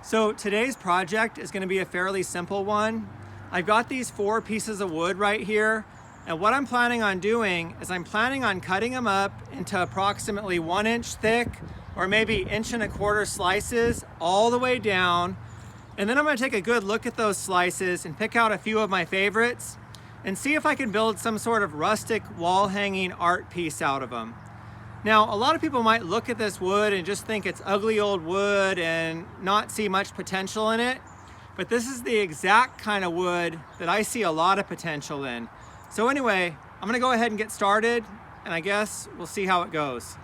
So today's project is going to be a fairly simple one. I've got these 4 pieces of wood right here, and what I'm planning on doing is I'm planning on cutting them up into approximately 1 inch thick or maybe 1¼ inch slices all the way down. And then I'm going to take a good look at those slices and pick out a few of my favorites and see if I can build some sort of rustic wall hanging art piece out of them. Now, a lot of people might look at this wood and just think it's ugly old wood and not see much potential in it, but this is the exact kind of wood that I see a lot of potential in. So anyway, I'm gonna go ahead and get started, and I guess we'll see how it goes.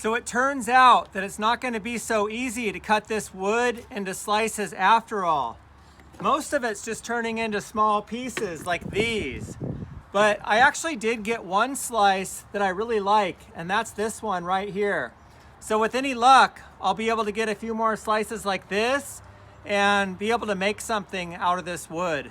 So it turns out that it's not going to be so easy to cut this wood into slices after all. Most of it's just turning into small pieces like these. But I actually did get one slice that I really like, and that's this one right here. So with any luck, I'll be able to get a few more slices like this and be able to make something out of this wood.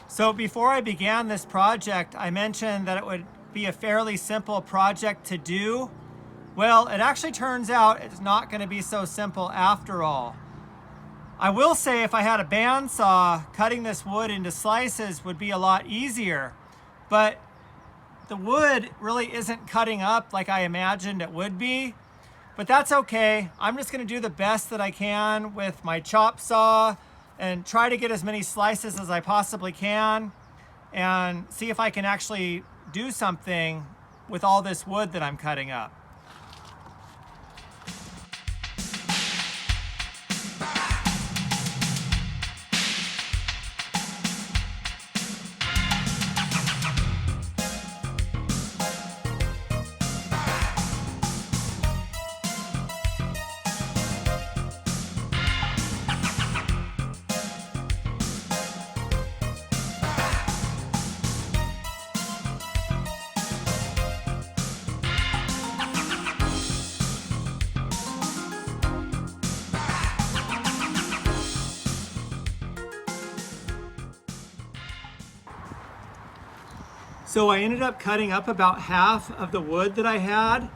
So before I began this project, I mentioned that it would be a fairly simple project to do. Well, it actually turns out it's not going to be so simple after all. I will say if I had a bandsaw, cutting this wood into slices would be a lot easier, but the wood really isn't cutting up like I imagined it would be. But that's okay. I'm just going to do the best that I can with my chop saw and try to get as many slices as I possibly can and see if I can actually do something with all this wood that I'm cutting up. So I ended up cutting up about half of the wood that I had,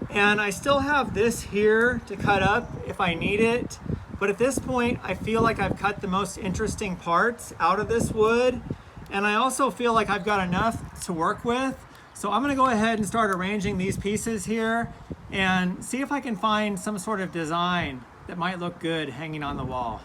and I still have this here to cut up if I need it. But at this point, I feel like I've cut the most interesting parts out of this wood, and I also feel like I've got enough to work with. So I'm gonna go ahead and start arranging these pieces here and see if I can find some sort of design that might look good hanging on the wall.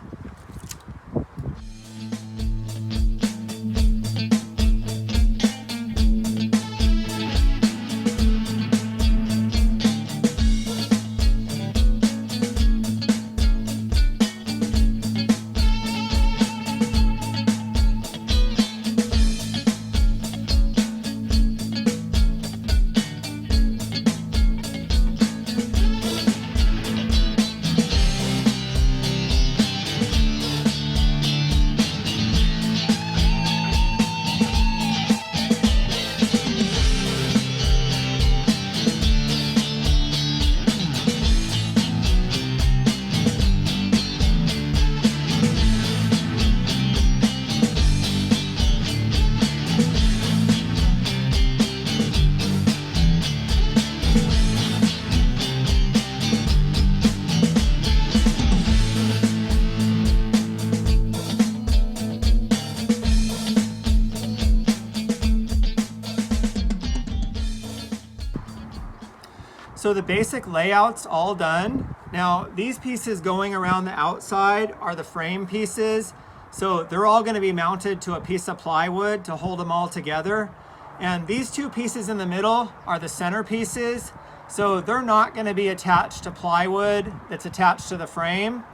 So the basic layout's all done. Now these pieces going around the outside are the frame pieces. So they're all going to be mounted to a piece of plywood to hold them all together. And these two pieces in the middle are the center pieces. So they're not going to be attached to plywood that's attached to the frame.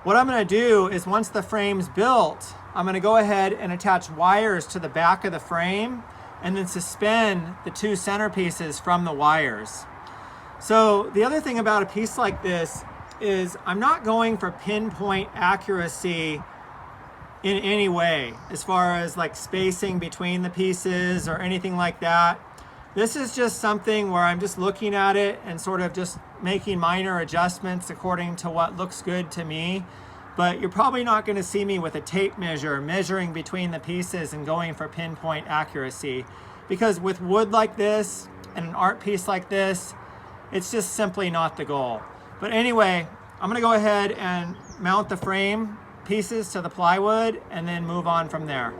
What I'm going to do is once the frame's built, I'm going to go ahead and attach wires to the back of the frame and then suspend the two center pieces from the wires. So the other thing about a piece like this is I'm not going for pinpoint accuracy in any way as far as like spacing between the pieces or anything like that. This is just something where I'm just looking at it and sort of just making minor adjustments according to what looks good to me. But you're probably not going to see me with a tape measure measuring between the pieces and going for pinpoint accuracy, because with wood like this and an art piece like this, it's just simply not the goal. But anyway, I'm going to go ahead and mount the frame pieces to the plywood and then move on from there.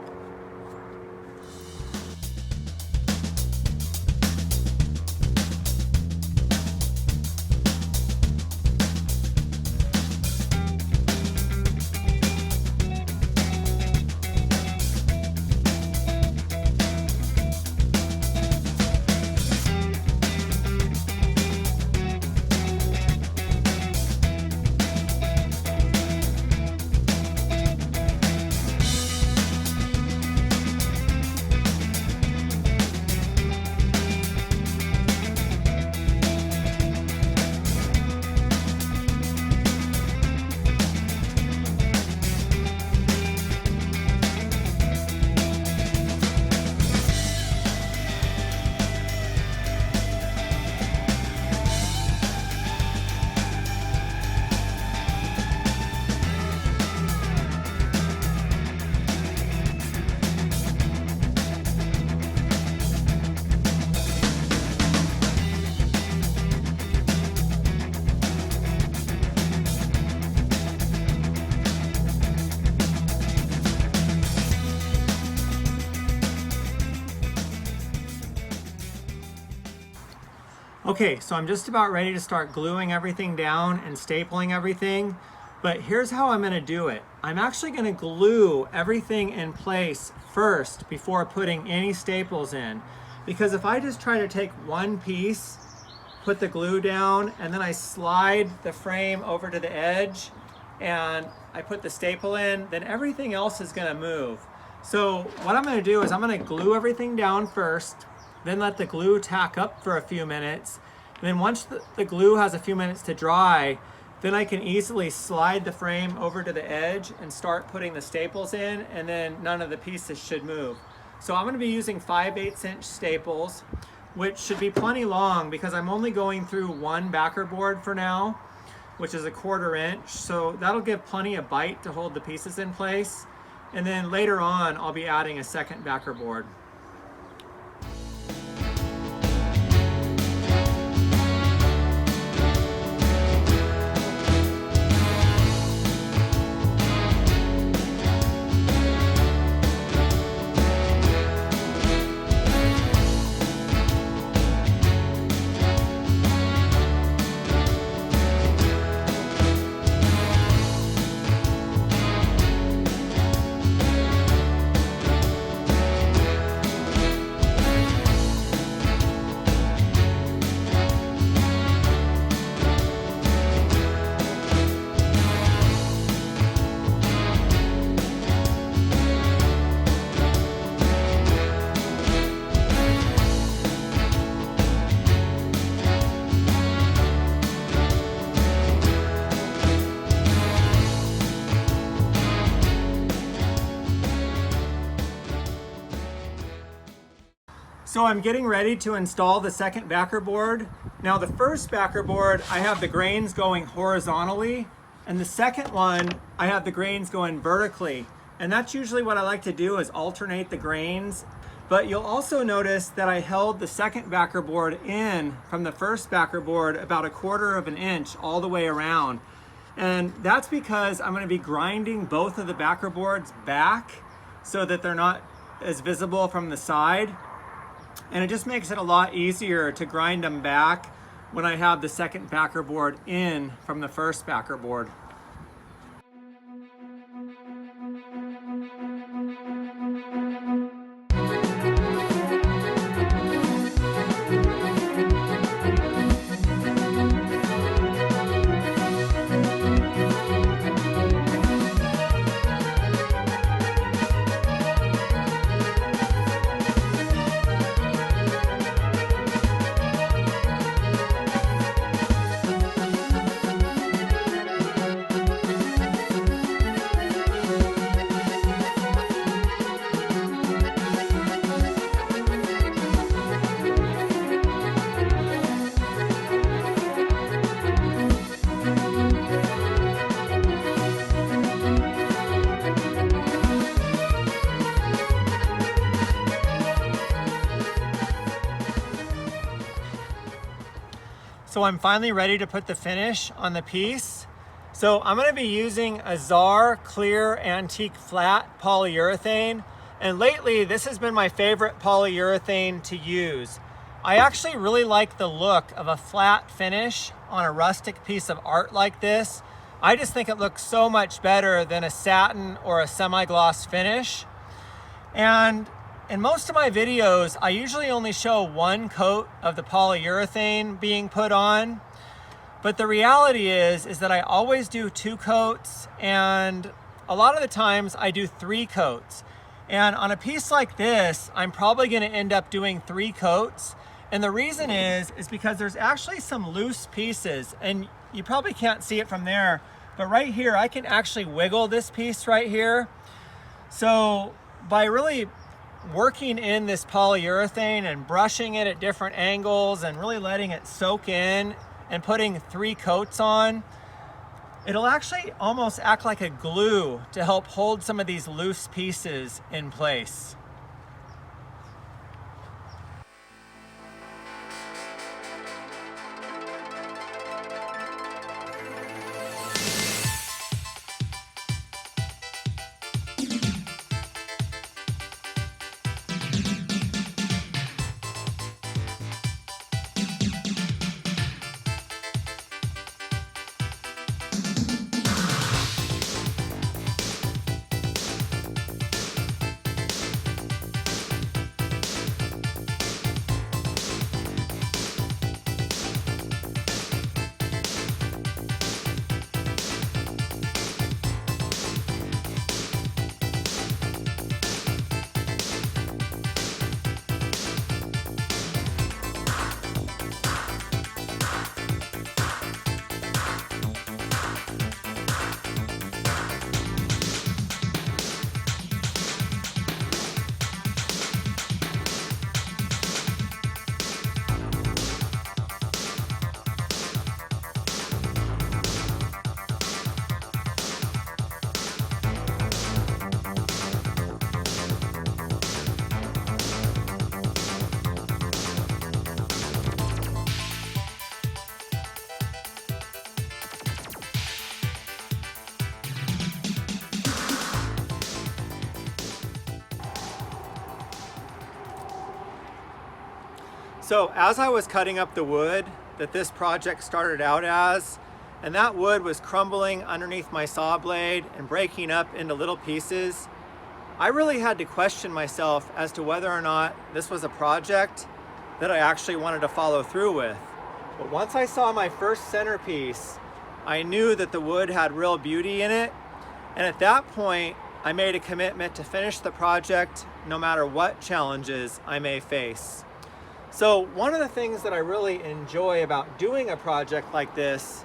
Okay, so I'm just about ready to start gluing everything down and stapling everything, but here's how I'm gonna do it. I'm actually gonna glue everything in place first before putting any staples in. Because if I just try to take one piece, put the glue down, and then I slide the frame over to the edge, and I put the staple in, then everything else is gonna move. So what I'm gonna do is I'm gonna glue everything down first, then let the glue tack up for a few minutes. And then once the glue has a few minutes to dry, then I can easily slide the frame over to the edge and start putting the staples in, and then none of the pieces should move. So I'm gonna be using 5/8 inch staples, which should be plenty long because I'm only going through one backer board for now, which is 1/4 inch. So that'll give plenty of bite to hold the pieces in place. And then later on, I'll be adding a second backer board. So I'm getting ready to install the second backer board. Now the first backer board, I have the grains going horizontally, and the second one, I have the grains going vertically. And that's usually what I like to do, is alternate the grains. But you'll also notice that I held the second backer board in from the first backer board about 1/4 inch all the way around. And that's because I'm going to be grinding both of the backer boards back so that they're not as visible from the side. And it just makes it a lot easier to grind them back when I have the second backer board in from the first backer board. So I'm finally ready to put the finish on the piece. So I'm gonna be using a Czar Clear Antique Flat Polyurethane. And lately, this has been my favorite polyurethane to use. I actually really like the look of a flat finish on a rustic piece of art like this. I just think it looks so much better than a satin or a semi-gloss finish. And in most of my videos, I usually only show one coat of the polyurethane being put on. But the reality is that I always do 2 coats, and a lot of the times I do 3 coats. And on a piece like this, I'm probably gonna end up doing 3 coats. And the reason is because there's actually some loose pieces, and you probably can't see it from there, but right here, I can actually wiggle this piece right here. So by really working in this polyurethane and brushing it at different angles and really letting it soak in and putting 3 coats on, it'll actually almost act like a glue to help hold some of these loose pieces in place. So as I was cutting up the wood that this project started out as, and that wood was crumbling underneath my saw blade and breaking up into little pieces, I really had to question myself as to whether or not this was a project that I actually wanted to follow through with. But once I saw my first centerpiece, I knew that the wood had real beauty in it. And at that point, I made a commitment to finish the project no matter what challenges I may face. So one of the things that I really enjoy about doing a project like this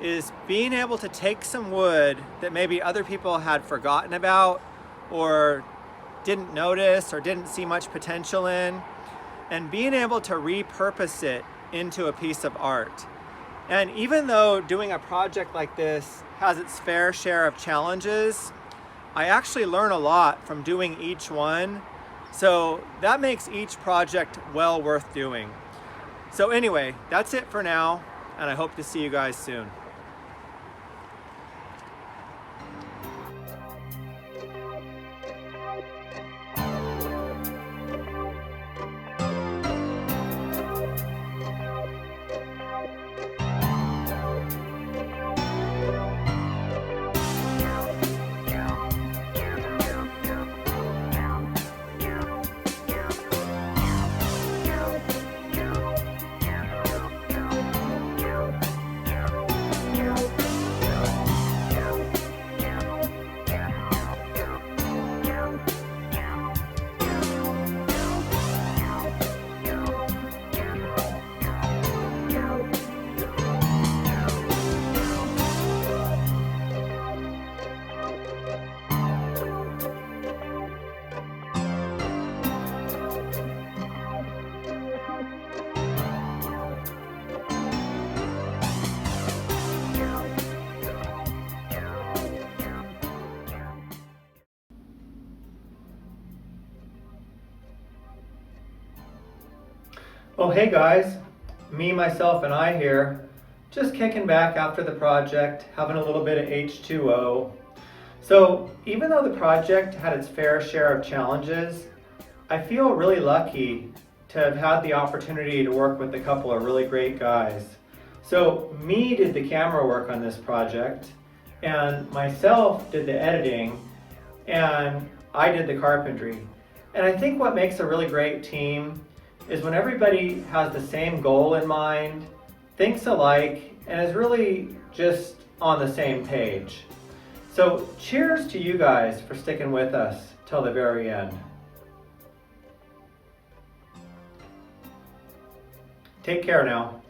is being able to take some wood that maybe other people had forgotten about or didn't notice or didn't see much potential in, and being able to repurpose it into a piece of art. And even though doing a project like this has its fair share of challenges, I actually learn a lot from doing each one. So that makes each project well worth doing. So anyway, that's it for now, and I hope to see you guys soon. Oh hey guys, me, myself, and I here, just kicking back after the project, having a little bit of H2O. So even though the project had its fair share of challenges, I feel really lucky to have had the opportunity to work with a couple of really great guys. So me did the camera work on this project, and myself did the editing, and I did the carpentry. And I think what makes a really great team is when everybody has the same goal in mind, thinks alike, and is really just on the same page. So cheers to you guys for sticking with us till the very end. Take care now.